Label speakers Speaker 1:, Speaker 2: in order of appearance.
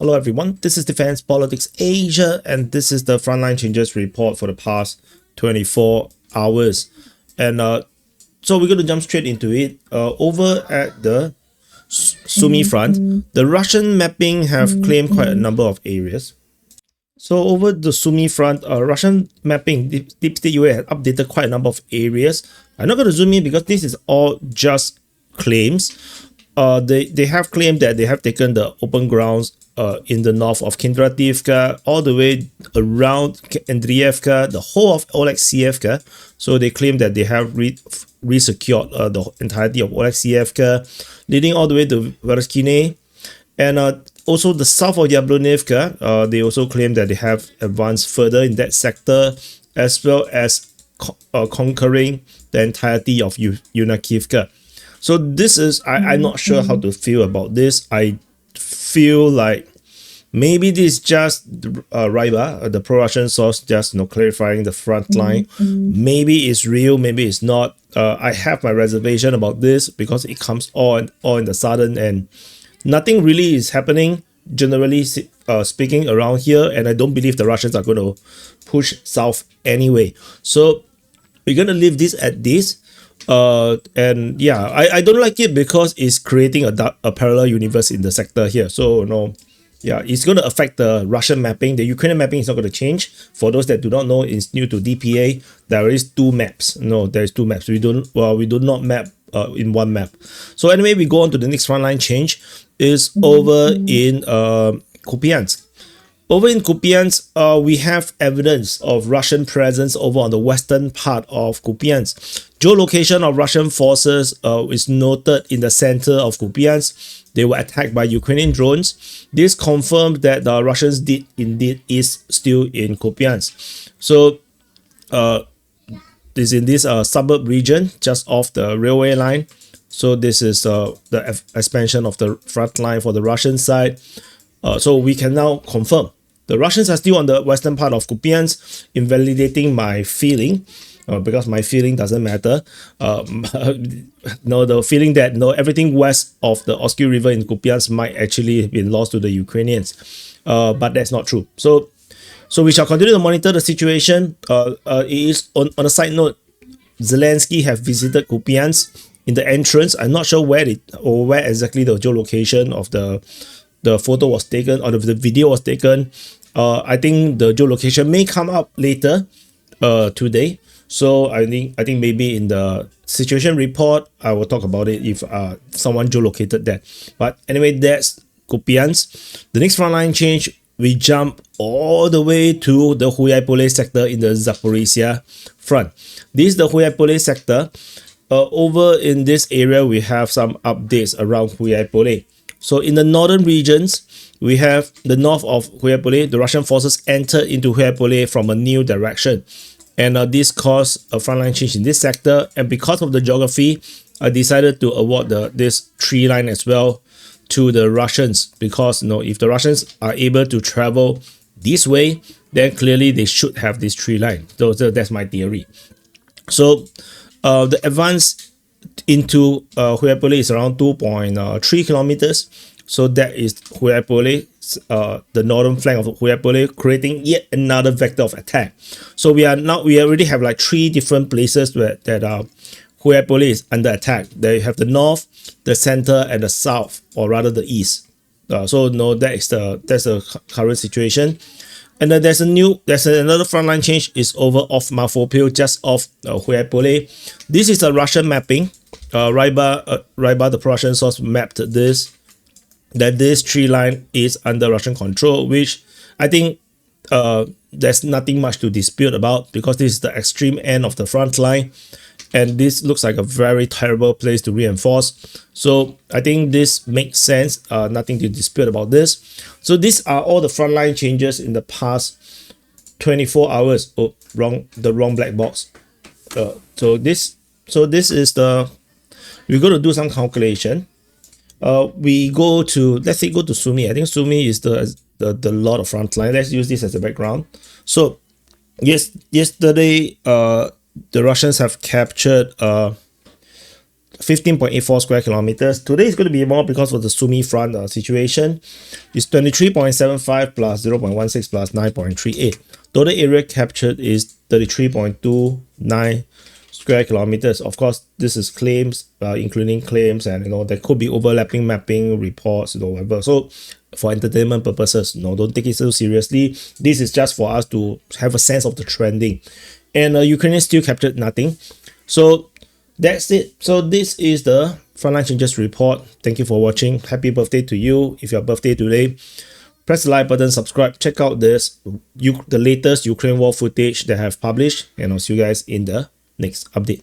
Speaker 1: Hello everyone, this is Defense Politics Asia and this is the Frontline Changes report for the past 24 hours. And so we're going to jump straight into it. Over at the Sumy front, the Russian mapping have claimed quite a number of areas. So over the Sumy front, Russian mapping, Deep State UA has updated quite a number of areas. I'm not going to zoom in because this is all just claims. They have claimed that they have taken the open grounds in the north of Kindrativka, all the way around Andrievka, the whole of Oleksievka. So they claim that they have re-secured the entirety of Oleksievka, leading all the way to Verskine. And also the south of Yablonevka, they also claim that they have advanced further in that sector, as well as conquering the entirety of Yunakivka. So this is, I'm not sure how to feel about this. I feel like maybe this is just Ryba, the pro-Russian source, just clarifying the front line. Maybe it's real, maybe it's not. I have my reservation about this because it comes all in the sudden and nothing really is happening, generally speaking, around here. And I don't believe the Russians are going to push south anyway. So we're going to leave this at this. And yeah, I don't like it because it's creating a parallel universe in the sector here. So yeah, it's going to affect the Russian mapping. The Ukrainian mapping is not going to change. For those that do not know, it's new to DPA. There is two maps. There is two maps. We do not map in one map. So anyway, we go on to the next frontline change. Is over in Kupyansk. Over in Kupyansk, we have evidence of Russian presence over on the western part of Kupyansk. Geolocation of Russian forces is noted in the center of Kupyansk. They were attacked by Ukrainian drones. This confirmed that the Russians did indeed is still in Kupyansk. So this is in this suburb region just off the railway line. So this is the expansion of the front line for the Russian side. So we can now confirm the Russians are still on the western part of Kupyansk, invalidating my feeling, because my feeling doesn't matter. The feeling that everything west of the Oskil River in Kupyansk might actually have been lost to the Ukrainians, but that's not true. So we shall continue to monitor the situation. It is on a side note, Zelensky have visited Kupyansk in the entrance. I'm not sure where exactly the geolocation of the photo was taken or the video was taken. I think the geolocation may come up later today. So I think maybe in the situation report I will talk about it if someone geolocated that. But anyway, that's Kupyansk. The next frontline change, we jump all the way to the Hulyaipole sector in the Zaporizhia front. This is the Hulyaipole sector. Over in this area, we have some updates around Hulyaipole. So in the northern regions, we have the north of Hulyaipole. The Russian forces entered into Hulyaipole from a new direction. And this caused a frontline change in this sector. And because of the geography, I decided to award this tree line as well to the Russians. Because if the Russians are able to travel this way, then clearly they should have this tree line. So that's my theory. So the advance into Hulyaipole is around 2.3 kilometers. So that is Hulyaipole, the northern flank of Hulyaipole, creating yet another vector of attack. So we already have like 3 different places that Hulyaipole is under attack. They have the north, the center, and the south, or rather the east. That's the current situation. And then there's another frontline change is over off Marfopil, just off Hulyaipole. This is a Russian mapping. Ryba, the Russian source, mapped this, that this tree line is under Russian control, which I think there's nothing much to dispute about because this is the extreme end of the front line. And this looks like a very terrible place to reinforce. So I think this makes sense. Nothing to dispute about this. So these are all the frontline changes in the past 24 hours. Oh, the wrong black box. So this is we're going to do some calculation. Let's go to Sumy. I think Sumy is the lot of frontline. Let's use this as a background. So yesterday, the Russians have captured 15.84 square kilometers. Today is going to be more because of the Sumy front situation. It's 23.75 plus 0.16 plus 9.38. Total area captured is 33.29 square kilometers. Of course, this is claims, including claims, and there could be overlapping mapping reports, whatever. So for entertainment purposes, don't take it so seriously. This is just for us to have a sense of the trending. And Ukraine still captured nothing. So that's it. So this is the Frontline Changes report. Thank you for watching. Happy birthday to you. If your birthday today, press the like button, subscribe, check out the latest Ukraine war footage that I have published, and I'll see you guys in the next update.